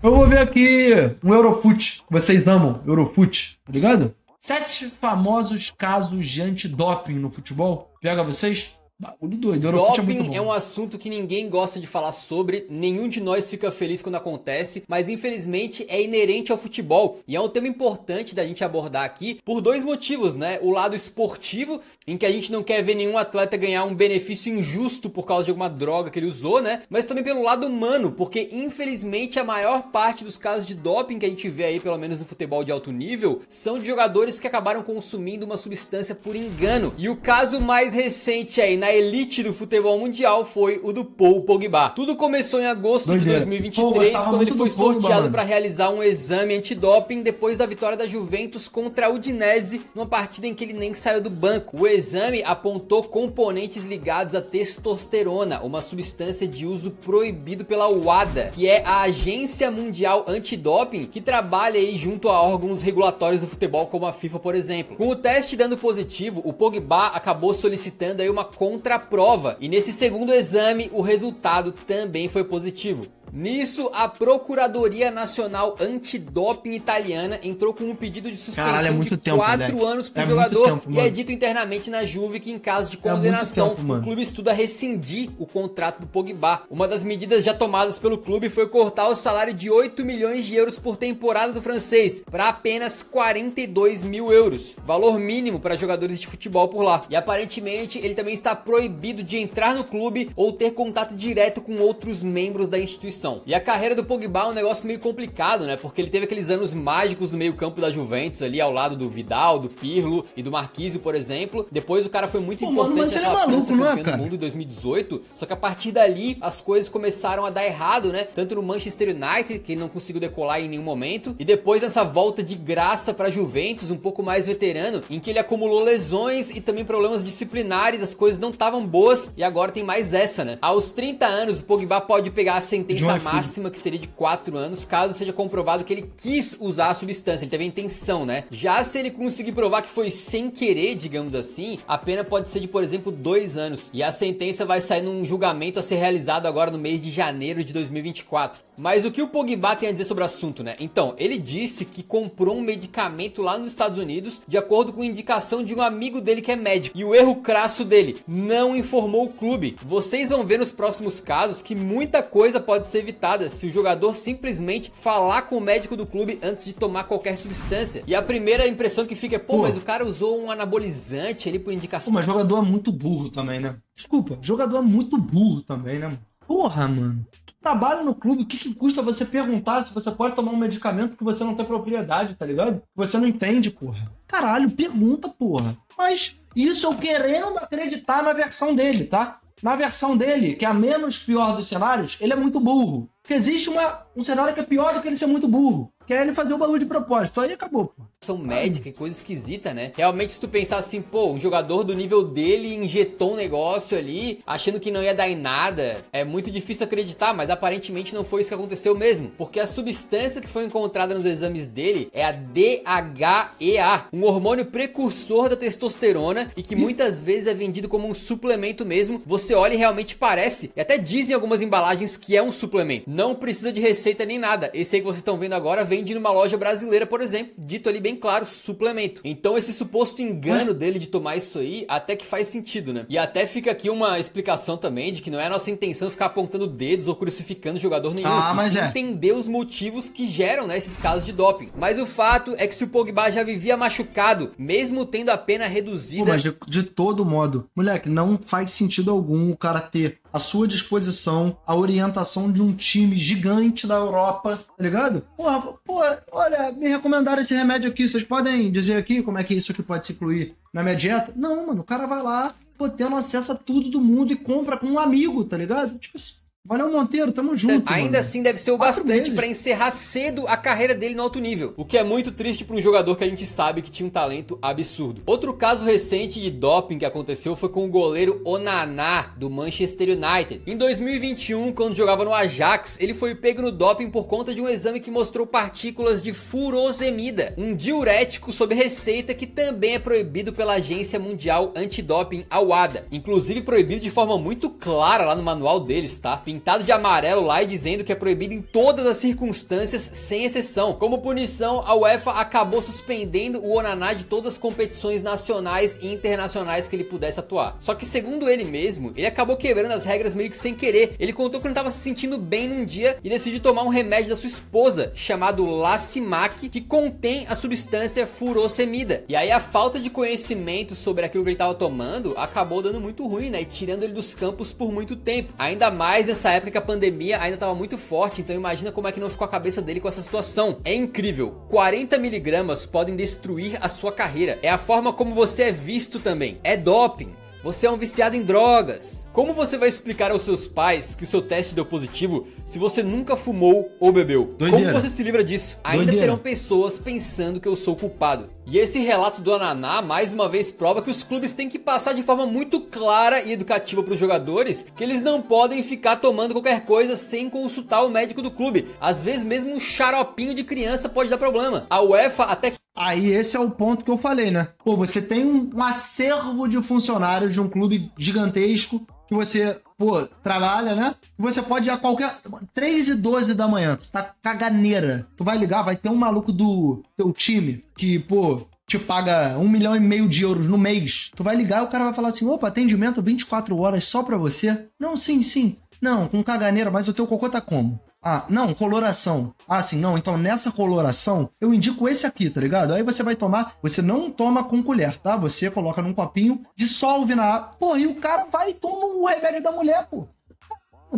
Eu vou ver aqui um Eurofoot. Vocês amam Eurofoot, tá ligado? 7 famosos casos de antidoping no futebol. Pega vocês? Bagulho doido. Eurofoot é muito Doping bom. é um assunto que ninguém gosta de falar sobre, nenhum de nós fica feliz quando acontece, mas infelizmente é inerente ao futebol e é um tema importante da gente abordar aqui por 2 motivos, né? O lado esportivo, em que a gente não quer ver nenhum atleta ganhar um benefício injusto por causa de alguma droga que ele usou, né? Mas também pelo lado humano, porque infelizmente a maior parte dos casos de doping que a gente vê aí, pelo menos no futebol de alto nível, são de jogadores que acabaram consumindo uma substância por engano. E o caso mais recente aí na elite do futebol mundial foi o do Paul Pogba. Tudo começou em agosto de 2023, quando ele foi sorteado para realizar um exame antidoping depois da vitória da Juventus contra a Udinese, numa partida em que ele nem saiu do banco. O exame apontou componentes ligados à testosterona, uma substância de uso proibido pela WADA, que é a Agência Mundial Antidoping, que trabalha aí junto a órgãos regulatórios do futebol, como a FIFA, por exemplo. Com o teste dando positivo, o Pogba acabou solicitando aí uma contraprova, e nesse segundo exame o resultado também foi positivo. Nisso, a Procuradoria Nacional Antidoping italiana entrou com um pedido de suspensão de 4 anos pro jogador e é dito internamente na Juve que em caso de condenação, o clube estuda rescindir o contrato do Pogba. Uma das medidas já tomadas pelo clube foi cortar o salário de 8 milhões de euros por temporada do francês para apenas 42 mil euros, valor mínimo para jogadores de futebol por lá. E aparentemente ele também está proibido de entrar no clube ou ter contato direto com outros membros da instituição. E a carreira do Pogba é um negócio meio complicado, né? Porque ele teve aqueles anos mágicos no meio campo da Juventus ali, ao lado do Vidal, do Pirlo e do Marquisio, por exemplo. Depois o cara foi muito importante naquela França campeã do mundo em 2018. Só que a partir dali as coisas começaram a dar errado, né? Tanto no Manchester United, que ele não conseguiu decolar em nenhum momento, e depois nessa volta de graça pra Juventus, um pouco mais veterano, em que ele acumulou lesões e também problemas disciplinares, as coisas não estavam boas, e agora tem mais essa, né? Aos 30 anos, o Pogba pode pegar a sentença máxima, que seria de 4 anos, caso seja comprovado que ele quis usar a substância, ele teve a intenção, né? Já se ele conseguir provar que foi sem querer, digamos assim, a pena pode ser de, por exemplo, 2 anos. E a sentença vai sair num julgamento a ser realizado agora no mês de janeiro de 2024. Mas o que o Pogba tem a dizer sobre o assunto, né? Então, ele disse que comprou um medicamento lá nos Estados Unidos de acordo com indicação de um amigo dele que é médico. E o erro crasso dele, não informou o clube. Vocês vão ver nos próximos casos que muita coisa pode ser evitada se o jogador simplesmente falar com o médico do clube antes de tomar qualquer substância. E a primeira impressão que fica é, pô, mas o cara usou um anabolizante ali por indicação. Pô, mas jogador é muito burro também, né? Desculpa, jogador é muito burro também, né? Porra, mano. Trabalha no clube, o que custa você perguntar se você pode tomar um medicamento que você não tem propriedade, tá ligado? Que você não entende, porra. Caralho, pergunta, porra. Mas isso eu querendo acreditar na versão dele, tá? Na versão dele, que é a menos pior dos cenários, ele é muito burro. Porque existe um cenário que é pior do que ele ser muito burro, que é ele fazer o bagulho de propósito. Aí acabou, pô. São médica e coisa esquisita, né? Realmente, se tu pensar assim, pô, um jogador do nível dele injetou um negócio ali, achando que não ia dar em nada, é muito difícil acreditar, mas aparentemente não foi isso que aconteceu mesmo. Porque a substância que foi encontrada nos exames dele é a DHEA, um hormônio precursor da testosterona e que muitas vezes é vendido como um suplemento mesmo. Você olha e realmente parece, e até dizem algumas embalagens que é um suplemento. Não precisa de receita nem nada. Esse aí que vocês estão vendo agora vende numa loja brasileira, por exemplo, dito ali bem claro, suplemento. Então esse suposto engano dele de tomar isso aí até que faz sentido, né? E até fica aqui uma explicação também de que não é a nossa intenção ficar apontando dedos ou crucificando jogador nenhum, mas entender os motivos que geram, né, esses casos de doping. Mas o fato é que se o Pogba já vivia machucado, mesmo tendo a pena reduzida... Pô, mas de todo modo, moleque, não faz sentido algum o cara ter à sua disposição a orientação de um time gigante da Europa, tá ligado? Porra, olha, me recomendaram esse remédio aqui, vocês podem dizer aqui como é que isso aqui pode se incluir na minha dieta? Não, mano, o cara vai lá, pô, tendo acesso a tudo do mundo e compra com um amigo, tá ligado? Tipo assim, valeu, Monteiro, tamo junto. Ainda assim deve ser o bastante pra encerrar cedo a carreira dele no alto nível, o que é muito triste pra um jogador que a gente sabe que tinha um talento absurdo. Outro caso recente de doping que aconteceu foi com o goleiro Onana do Manchester United. Em 2021, quando jogava no Ajax, ele foi pego no doping por conta de um exame que mostrou partículas de furosemida, um diurético sob receita que também é proibido pela Agência Mundial Antidoping, a WADA. Inclusive proibido de forma muito clara lá no manual deles, tá? pintado de amarelo lá e dizendo que é proibido em todas as circunstâncias, sem exceção. Como punição, a UEFA acabou suspendendo o Onaná de todas as competições nacionais e internacionais que ele pudesse atuar. Só que segundo ele mesmo, ele acabou quebrando as regras meio que sem querer. Ele contou que não estava se sentindo bem num dia e decidiu tomar um remédio da sua esposa, chamado Lasimac, que contém a substância furosemida. E aí a falta de conhecimento sobre aquilo que ele estava tomando acabou dando muito ruim, né? E tirando ele dos campos por muito tempo. Ainda mais nessa época que a pandemia ainda estava muito forte, então imagina como é que não ficou a cabeça dele com essa situação. É incrível. 40 miligramas podem destruir a sua carreira. É a forma como você é visto também. É doping. Você é um viciado em drogas. Como você vai explicar aos seus pais que o seu teste deu positivo se você nunca fumou ou bebeu? Doideira. Como você se livra disso? Ainda terão pessoas pensando que eu sou culpado. E esse relato do Onaná mais uma vez prova que os clubes têm que passar de forma muito clara e educativa para os jogadores que eles não podem ficar tomando qualquer coisa sem consultar o médico do clube. Às vezes mesmo um xaropinho de criança pode dar problema. A UEFA até... Aí esse é o ponto que eu falei, né? Pô, você tem um acervo de funcionários de um clube gigantesco que você, pô, trabalha, né? Que você pode ir a qualquer... 3h12 da manhã, tu tá caganeira. Tu vai ligar, vai ter um maluco do teu time que, pô, te paga 1,5 milhão de euros no mês. Tu vai ligar e o cara vai falar assim, opa, atendimento 24 horas só pra você? Não, sim. Não, com caganeira, mas o teu cocô tá como? Ah, não, coloração. Ah, sim, não, então nessa coloração eu indico esse aqui, tá ligado? Aí você vai tomar, você não toma com colher, tá? Você coloca num copinho, dissolve na água. Pô, e o cara vai e toma o remédio da mulher, pô.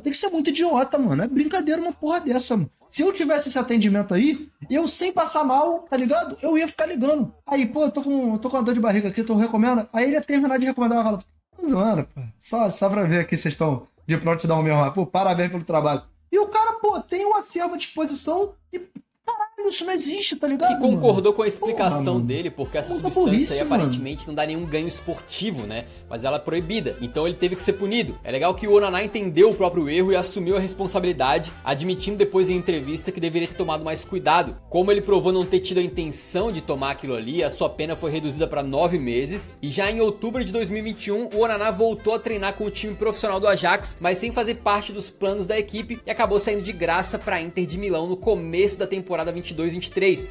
Tem que ser muito idiota, mano. É brincadeira uma porra dessa, mano. Se eu tivesse esse atendimento aí, eu sem passar mal, tá ligado? Eu ia ficar ligando. Aí, pô, eu tô com uma dor de barriga aqui, tu recomenda? Aí ele ia terminar de recomendar, ela fala, mano, pô, só pra ver aqui, vocês estão de pronto dar o meu. Pô, parabéns pelo trabalho. E o cara, pô, tem um acervo à disposição e... Caralho, isso não existe, tá ligado? Que concordou com a explicação dele, porque essa Muita substância burrice, aí aparentemente não dá nenhum ganho esportivo, né? Mas ela é proibida, então ele teve que ser punido. É legal que o Onaná entendeu o próprio erro e assumiu a responsabilidade, admitindo depois em entrevista que deveria ter tomado mais cuidado. Como ele provou não ter tido a intenção de tomar aquilo ali, a sua pena foi reduzida para 9 meses. E já em outubro de 2021, o Onaná voltou a treinar com o time profissional do Ajax, mas sem fazer parte dos planos da equipe, e acabou saindo de graça para a Inter de Milão no começo da temporada 22-23.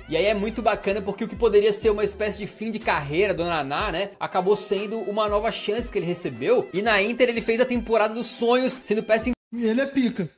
E aí é muito bacana porque o que poderia ser uma espécie de fim de carreira do Onaná, né, acabou sendo uma nova chance que ele recebeu. E na Inter ele fez a temporada dos sonhos, sendo peça E ele é pica.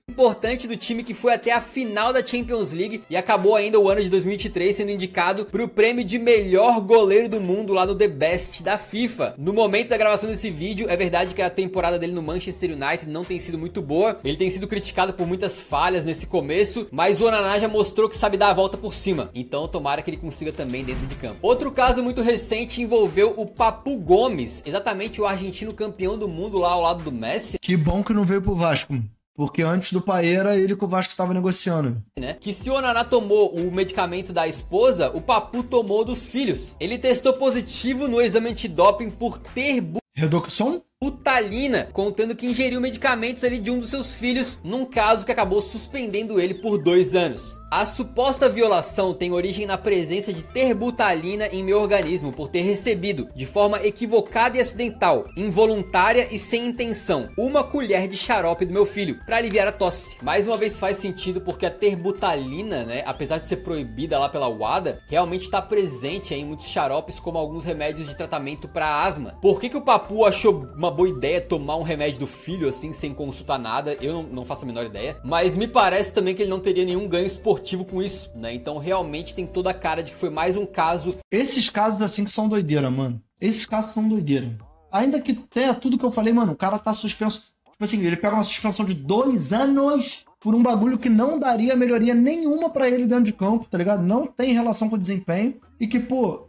importante do time que foi até a final da Champions League e acabou ainda o ano de 2023 sendo indicado para o prêmio de melhor goleiro do mundo lá no The Best da FIFA. No momento da gravação desse vídeo, é verdade que a temporada dele no Manchester United não tem sido muito boa, ele tem sido criticado por muitas falhas nesse começo, mas o Onaná já mostrou que sabe dar a volta por cima, então tomara que ele consiga também dentro de campo. Outro caso muito recente envolveu o Papu Gomes, exatamente o argentino campeão do mundo lá ao lado do Messi. Que bom que não veio pro Vasco, mano. Porque antes do Paeira, ele com o Vasco tava negociando. Né? Que se o Onaná tomou o medicamento da esposa, o Papu tomou dos filhos. Ele testou positivo no exame antidoping por ter Redução? butalina, contando que ingeriu medicamentos ali de um dos seus filhos, num caso que acabou suspendendo ele por 2 anos. A suposta violação tem origem na presença de terbutalina em meu organismo por ter recebido, de forma equivocada e acidental, involuntária e sem intenção, 1 colher de xarope do meu filho, para aliviar a tosse. Mais uma vez faz sentido porque a terbutalina, né, apesar de ser proibida lá pela WADA, realmente está presente em muitos xaropes como alguns remédios de tratamento para asma. Por que o Papu achou uma boa ideia tomar um remédio do filho assim, sem consultar nada? Eu não faço a menor ideia, mas me parece também que ele não teria nenhum ganho esportivo com isso, né? Então realmente tem toda a cara de que foi mais um caso. Esses casos assim que são doideira, mano. Esses casos são doideira. Ainda que tenha tudo que eu falei, mano, o cara tá suspenso. Tipo assim, ele pega uma suspensão de 2 anos por um bagulho que não daria melhoria nenhuma pra ele dentro de campo, tá ligado? Não tem relação com o desempenho. E que, pô,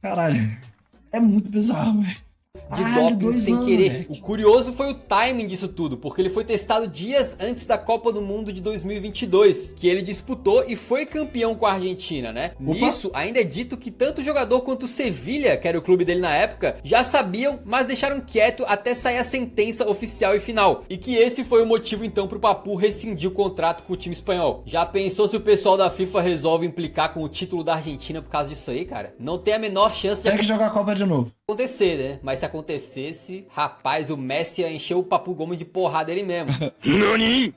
caralho, é muito bizarro, velho. De doping sem querer. O curioso foi o timing disso tudo, porque ele foi testado dias antes da Copa do Mundo de 2022, que ele disputou e foi campeão com a Argentina, né? Opa. Nisso, ainda é dito que tanto o jogador quanto o Sevilha, que era o clube dele na época, já sabiam, mas deixaram quieto até sair a sentença oficial e final. E que esse foi o motivo então pro Papu rescindir o contrato com o time espanhol. Já pensou se o pessoal da FIFA resolve implicar com o título da Argentina por causa disso aí, cara? Não tem a menor chance de Tem que jogar a Copa de novo. acontecer, né? Mas se acontecesse, rapaz, o Messi ia encher o Papu Gomes de porrada ele mesmo. NANI?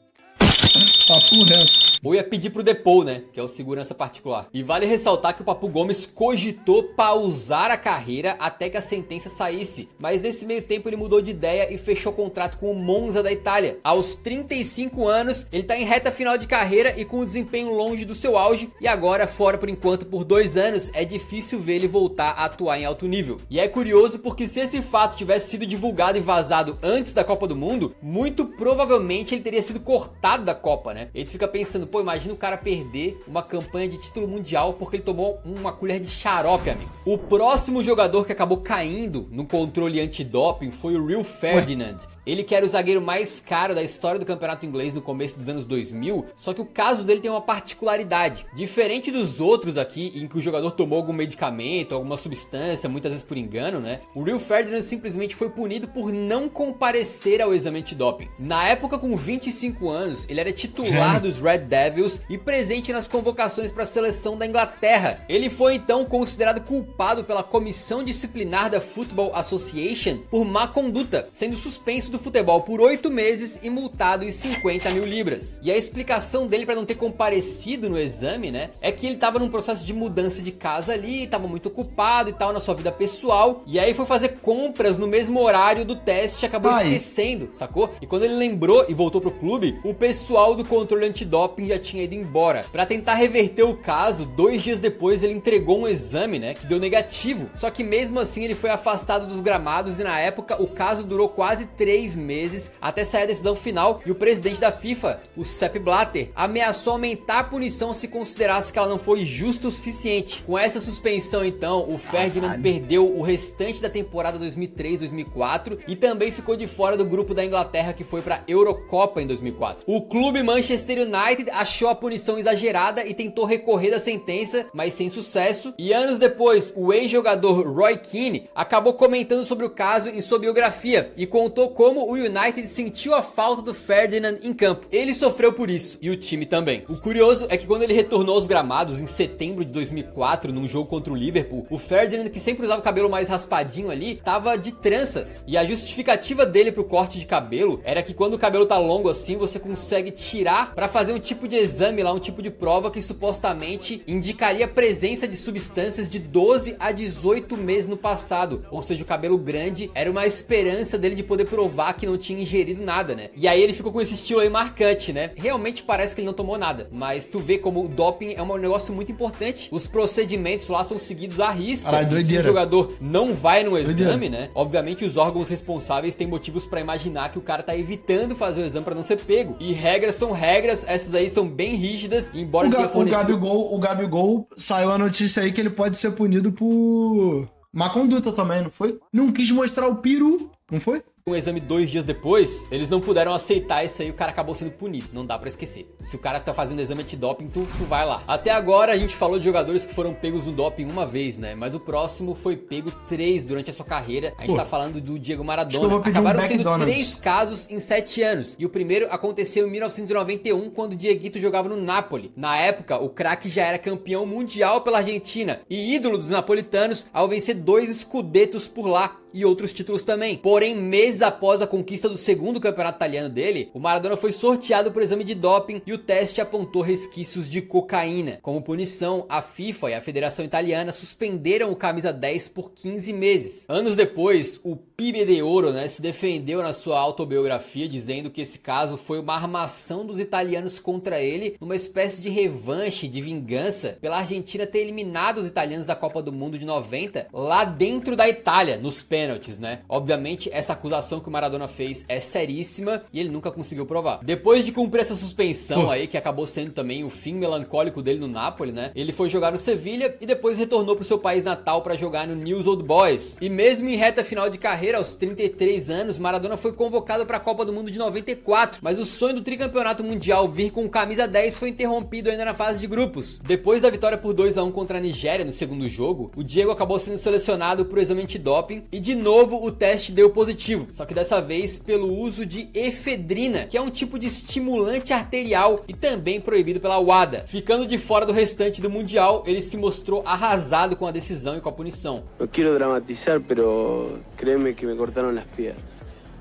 Papo reto. Ou ia pedir pro Depou, né? Que é o segurança particular. E vale ressaltar que o Papu Gomes cogitou pausar a carreira até que a sentença saísse. Mas nesse meio tempo ele mudou de ideia e fechou contrato com o Monza da Itália. Aos 35 anos, ele tá em reta final de carreira e com o desempenho longe do seu auge. E agora, fora por enquanto por 2 anos, é difícil ver ele voltar a atuar em alto nível. E é curioso porque se esse fato tivesse sido divulgado e vazado antes da Copa do Mundo, muito provavelmente ele teria sido cortado da Copa, né? Ele fica pensando, pô, imagina o cara perder uma campanha de título mundial porque ele tomou uma colher de xarope, amigo. O próximo jogador que acabou caindo no controle antidoping foi o Rio Ferdinand. Ele que era o zagueiro mais caro da história do campeonato inglês no começo dos anos 2000, só que o caso dele tem uma particularidade. Diferente dos outros aqui, em que o jogador tomou algum medicamento, alguma substância, muitas vezes por engano, né? O Rio Ferdinand simplesmente foi punido por não comparecer ao exame antidoping. Na época, com 25 anos, ele era titular dos Red Devils e presente nas convocações para a seleção da Inglaterra. Ele foi então considerado culpado pela Comissão Disciplinar da Football Association por má conduta, sendo suspenso do futebol por 8 meses e multado em 50 mil libras. E a explicação dele para não ter comparecido no exame, né, é que ele tava num processo de mudança de casa ali, tava muito ocupado e tal na sua vida pessoal, e aí foi fazer compras no mesmo horário do teste e acabou esquecendo, sacou? E quando ele lembrou e voltou pro clube, o pessoal do controle antidoping já tinha ido embora. Para tentar reverter o caso, 2 dias depois ele entregou um exame, né, que deu negativo. Só que mesmo assim ele foi afastado dos gramados e na época o caso durou quase 3 meses até sair a decisão final e o presidente da FIFA, o Sepp Blatter, ameaçou aumentar a punição se considerasse que ela não foi justa o suficiente. Com essa suspensão então, o Ferdinand perdeu o restante da temporada 2003-2004 e também ficou de fora do grupo da Inglaterra que foi para Eurocopa em 2004. O clube Manchester United achou a punição exagerada e tentou recorrer da sentença, mas sem sucesso. E anos depois, o ex-jogador Roy Keane acabou comentando sobre o caso em sua biografia e contou como o United sentiu a falta do Ferdinand em campo. Ele sofreu por isso, e o time também. O curioso é que quando ele retornou aos gramados em setembro de 2004, num jogo contra o Liverpool, o Ferdinand, que sempre usava o cabelo mais raspadinho ali, tava de tranças. E a justificativa dele pro corte de cabelo era que quando o cabelo tá longo assim, você consegue tirar pra fazer um tipo de exame lá, um tipo de prova que supostamente indicaria a presença de substâncias de 12 a 18 meses no passado. Ou seja, o cabelo grande era uma esperança dele de poder provar que não tinha ingerido nada, né? E aí ele ficou com esse estilo aí marcante, né? Realmente parece que ele não tomou nada, mas tu vê como o doping é um negócio muito importante. Os procedimentos lá são seguidos à risca. Caralho, e se o jogador não vai no exame, né? Obviamente os órgãos responsáveis têm motivos pra imaginar que o cara tá evitando fazer o exame pra não ser pego. E regras são regras, essas aí são bem rígidas, embora o Gabigol saiu a notícia aí que ele pode ser punido por má conduta também, não foi? Não quis mostrar o peru, não foi? Um exame 2 dias depois, eles não puderam aceitar isso aí, o cara acabou sendo punido. Não dá pra esquecer. Se o cara tá fazendo exame antidoping, tu vai lá. Até agora a gente falou de jogadores que foram pegos no doping uma vez, né? Mas o próximo foi pego 3 durante a sua carreira. A gente tá falando do Diego Maradona. Acabaram sendo 3 casos em 7 anos. E o primeiro aconteceu em 1991, quando o Dieguito jogava no Napoli. Na época, o craque já era campeão mundial pela Argentina e ídolo dos napolitanos ao vencer 2 Scudettos por lá. E outros títulos também. Porém, meses após a conquista do segundo campeonato italiano dele, o Maradona foi sorteado por exame de doping e o teste apontou resquícios de cocaína. Como punição, a FIFA e a Federação Italiana suspenderam o camisa 10 por 15 meses. Anos depois, o Pibe de Ouro, né, se defendeu na sua autobiografia, dizendo que esse caso foi uma armação dos italianos contra ele, numa espécie de revanche, de vingança, pela Argentina ter eliminado os italianos da Copa do Mundo de 90, lá dentro da Itália, nos pênaltis, né? Obviamente, essa acusação que o Maradona fez é seríssima e ele nunca conseguiu provar. Depois de cumprir essa suspensão aí, que acabou sendo também o fim melancólico dele no Napoli, né? Ele foi jogar no Sevilha e depois retornou pro seu país natal para jogar no Newell's Old Boys. E mesmo em reta final de carreira, aos 33 anos, Maradona foi convocado para a Copa do Mundo de 94, mas o sonho do tricampeonato mundial vir com camisa 10 foi interrompido ainda na fase de grupos. Depois da vitória por 2-1 contra a Nigéria no segundo jogo, o Diego acabou sendo selecionado pro exame antidoping e de novo o teste deu positivo. só que dessa vez pelo uso de efedrina, que é um tipo de estimulante arterial e também proibido pela WADA. Ficando de fora do restante do Mundial, ele se mostrou arrasado com a decisão e com a punição. Não quero dramatizar, pero créeme que me cortaram as piernas.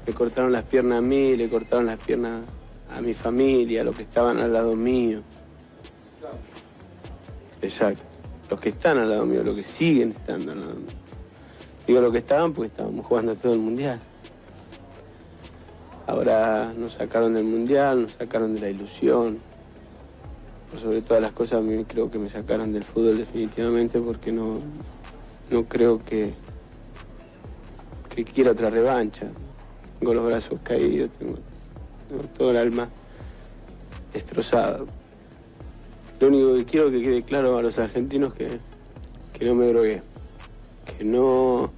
Me cortaram as piernas a mim, le cortaram as piernas a mi familia, a los que estaban al lado mío. Exacto. Los que están al lado mío, los que siguen estando al lado mío. Digo los que estaban porque estábamos jugando todo el Mundial. Ahora nos sacaron del Mundial, nos sacaron de la ilusión. Por sobre todas las cosas, a mí creo que me sacaron del fútbol definitivamente porque no creo que quiera otra revancha. Tengo los brazos caídos, tengo todo el alma destrozado. Lo único que quiero que quede claro a los argentinos que no me drogué, que no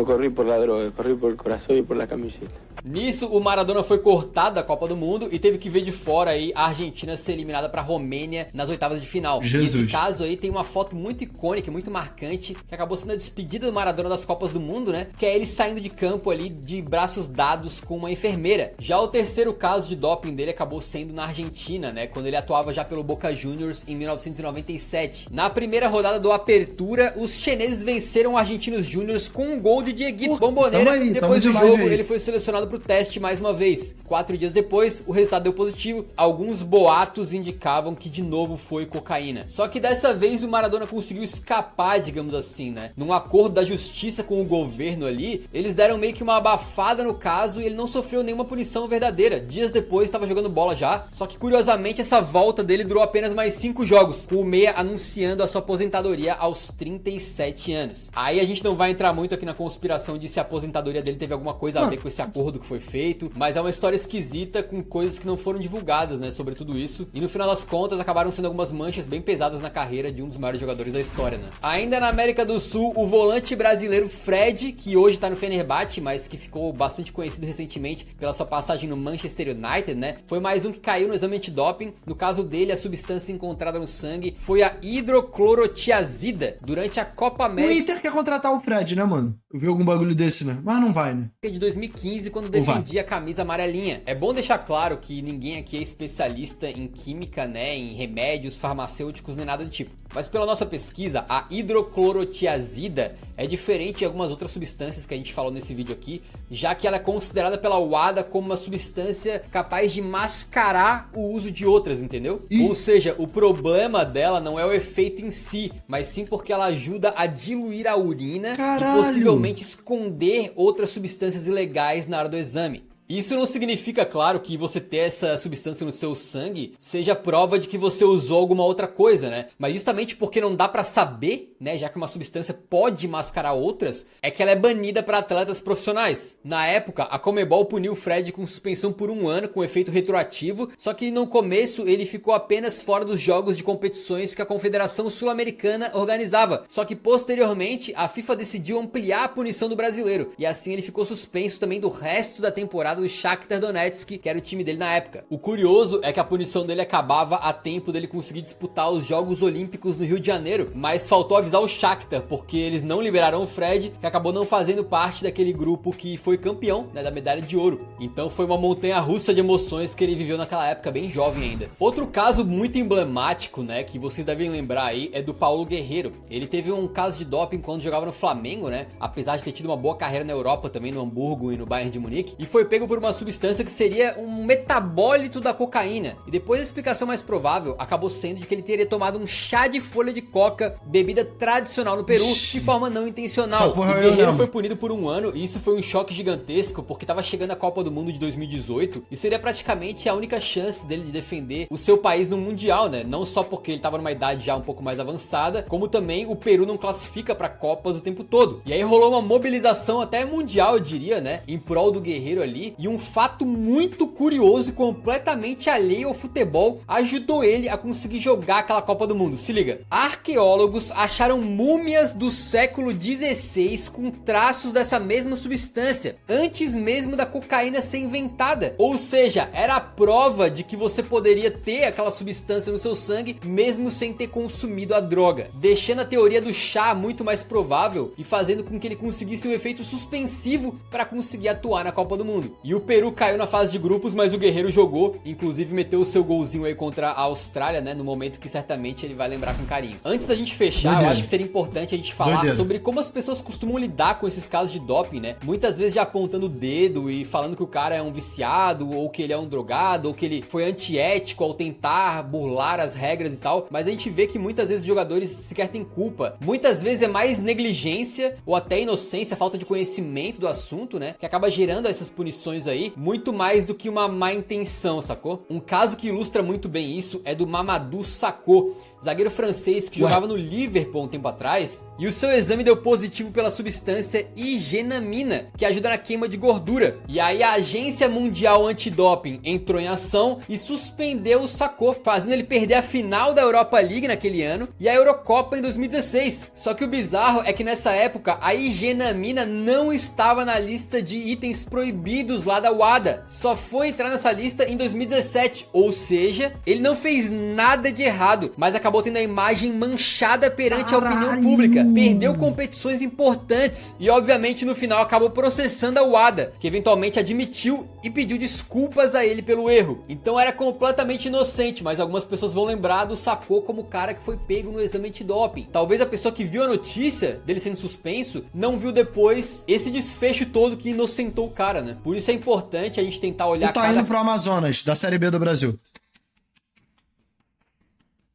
corri por la droga, corri por el corazón y por la camiseta. Nisso, o Maradona foi cortado da Copa do Mundo e teve que ver de fora aí a Argentina ser eliminada pra Romênia nas oitavas de final. Jesus. Nesse caso aí tem uma foto muito icônica, muito marcante, que acabou sendo a despedida do Maradona das Copas do Mundo, né? Que é ele saindo de campo ali de braços dados com uma enfermeira. Já o terceiro caso de doping dele acabou sendo na Argentina, né? Quando ele atuava já pelo Boca Juniors em 1997. Na primeira rodada do Apertura, os chineses venceram o Argentinos Juniors com um gol de Dieguito Bomboneira. Depois do jogo, ele foi selecionado pro teste mais uma vez. 4 dias depois, o resultado deu positivo. Alguns boatos indicavam que de novo foi cocaína. Só que dessa vez o Maradona conseguiu escapar, digamos assim, né? Num acordo da justiça com o governo ali, eles deram meio que uma abafada no caso e ele não sofreu nenhuma punição verdadeira. Dias depois estava jogando bola já. Só que curiosamente essa volta dele durou apenas mais 5 jogos, com o meia anunciando a sua aposentadoria aos 37 anos. Aí a gente não vai entrar muito aqui na conspiração de se a aposentadoria dele teve alguma coisa a ver com esse acordo que foi feito, mas é uma história esquisita com coisas que não foram divulgadas, né, sobre tudo isso, e no final das contas acabaram sendo algumas manchas bem pesadas na carreira de um dos maiores jogadores da história, né. Ainda na América do Sul, o volante brasileiro Fred, que hoje tá no Fenerbahçe, mas que ficou bastante conhecido recentemente pela sua passagem no Manchester United, né, foi mais um que caiu no exame antidoping. No caso dele, a substância encontrada no sangue foi a hidroclorotiazida durante a Copa América. O Inter quer contratar o Fred, né, mano? Eu vi algum bagulho desse, né? Mas não vai, né? De 2015, quando defendia a camisa amarelinha. É bom deixar claro que ninguém aqui é especialista em química, né, em remédios farmacêuticos nem nada do tipo. Mas pela nossa pesquisa, a hidroclorotiazida é diferente de algumas outras substâncias que a gente falou nesse vídeo aqui, já que ela é considerada pela WADA como uma substância capaz de mascarar o uso de outras, entendeu? Ou seja, o problema dela não é o efeito em si, mas sim porque ela ajuda a diluir a urina e possivelmente esconder outras substâncias ilegais na hora do exame. Isso não significa, claro, que você ter essa substância no seu sangue seja prova de que você usou alguma outra coisa, né? Mas justamente porque não dá pra saber, né, já que uma substância pode mascarar outras, é que ela é banida para atletas profissionais. Na época, a Conmebol puniu o Fred com suspensão por 1 ano, com efeito retroativo, só que no começo ele ficou apenas fora dos jogos de competições que a Confederação Sul-Americana organizava. Só que posteriormente, a FIFA decidiu ampliar a punição do brasileiro, e assim ele ficou suspenso também do resto da temporada do Shakhtar Donetsk, que era o time dele na época. O curioso é que a punição dele acabava a tempo dele conseguir disputar os Jogos Olímpicos no Rio de Janeiro, mas faltou avisar o Shakhtar, porque eles não liberaram o Fred, que acabou não fazendo parte daquele grupo que foi campeão, né, da medalha de ouro. Então foi uma montanha-russa de emoções que ele viveu naquela época, bem jovem ainda. Outro caso muito emblemático, né, que vocês devem lembrar aí, é do Paulo Guerreiro. Ele teve um caso de doping quando jogava no Flamengo, né, apesar de ter tido uma boa carreira na Europa também, no Hamburgo e no Bayern de Munique, e foi pego por uma substância que seria um metabólito da cocaína. E depois a explicação mais provável acabou sendo de que ele teria tomado um chá de folha de coca, bebida tradicional no Peru, de forma não intencional. O Guerreiro foi punido por 1 ano e isso foi um choque gigantesco porque estava chegando a Copa do Mundo de 2018 e seria praticamente a única chance dele de defender o seu país no Mundial, né? Não só porque ele estava numa idade já um pouco mais avançada, como também o Peru não classifica para Copas o tempo todo. E aí rolou uma mobilização até mundial, eu diria, né, em prol do Guerreiro ali, E um fato muito curioso e completamente alheio ao futebol ajudou ele a conseguir jogar aquela Copa do Mundo. Se liga, arqueólogos acharam múmias do século XVI com traços dessa mesma substância, antes mesmo da cocaína ser inventada. Ou seja, era a prova de que você poderia ter aquela substância no seu sangue mesmo sem ter consumido a droga, deixando a teoria do chá muito mais provável e fazendo com que ele conseguisse um efeito suspensivo para conseguir atuar na Copa do Mundo. E o Peru caiu na fase de grupos, mas o Guerreiro jogou, inclusive meteu o seu golzinho aí contra a Austrália, né, no momento que certamente ele vai lembrar com carinho. Antes da gente fechar, eu acho que seria importante a gente falar sobre como as pessoas costumam lidar com esses casos de doping, né? Muitas vezes já apontando o dedo e falando que o cara é um viciado, ou que ele é um drogado, ou que ele foi antiético ao tentar burlar as regras e tal, mas a gente vê que muitas vezes os jogadores sequer têm culpa. Muitas vezes é mais negligência ou até inocência, falta de conhecimento do assunto, né, que acaba gerando essas punições aí, muito mais do que uma má intenção, sacou? Um caso que ilustra muito bem isso é do Mamadou Sakho, zagueiro francês que jogava no Liverpool um tempo atrás, e o seu exame deu positivo pela substância higenamina, que ajuda na queima de gordura. E aí a Agência Mundial Antidoping entrou em ação e suspendeu o Sakho, fazendo ele perder a final da Europa League naquele ano e a Eurocopa em 2016. Só que o bizarro é que nessa época a higenamina não estava na lista de itens proibidos lá da WADA, só foi entrar nessa lista em 2017, ou seja, ele não fez nada de errado, mas acabou tendo a imagem manchada perante a opinião pública, perdeu competições importantes e obviamente no final acabou processando a WADA, que eventualmente admitiu e pediu desculpas a ele pelo erro. Então era completamente inocente, mas algumas pessoas vão lembrar do Sakho como o cara que foi pego no exame antidoping. Talvez a pessoa que viu a notícia dele sendo suspenso não viu depois esse desfecho todo que inocentou o cara, né? Por isso é importante a gente tentar olhar... E tá indo pro Amazonas, da Série B do Brasil.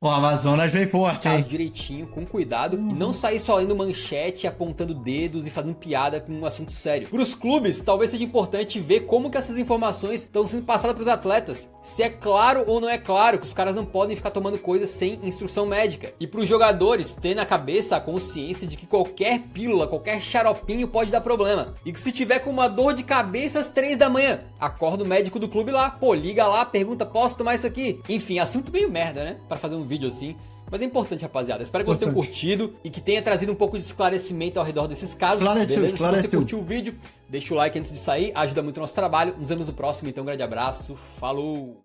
O Amazonas vem forte, hein? Direitinho, com cuidado, e não sair só lendo manchete, apontando dedos e fazendo piada com um assunto sério. Para os clubes, talvez seja importante ver como que essas informações estão sendo passadas para os atletas. Se é claro ou não é claro que os caras não podem ficar tomando coisas sem instrução médica. E para os jogadores ter na cabeça a consciência de que qualquer pílula, qualquer xaropinho pode dar problema. E que se tiver com uma dor de cabeça às 3 da manhã, acorda o médico do clube lá, pô, liga lá, pergunta, posso tomar isso aqui? Enfim, assunto meio merda, né? Para fazer um vídeo assim. Mas é importante, rapaziada. Espero que vocês tenham curtido e que tenha trazido um pouco de esclarecimento ao redor desses casos. Beleza? Se você curtiu o vídeo, deixa o like antes de sair, ajuda muito o nosso trabalho. Nos vemos no próximo, então um grande abraço. Falou!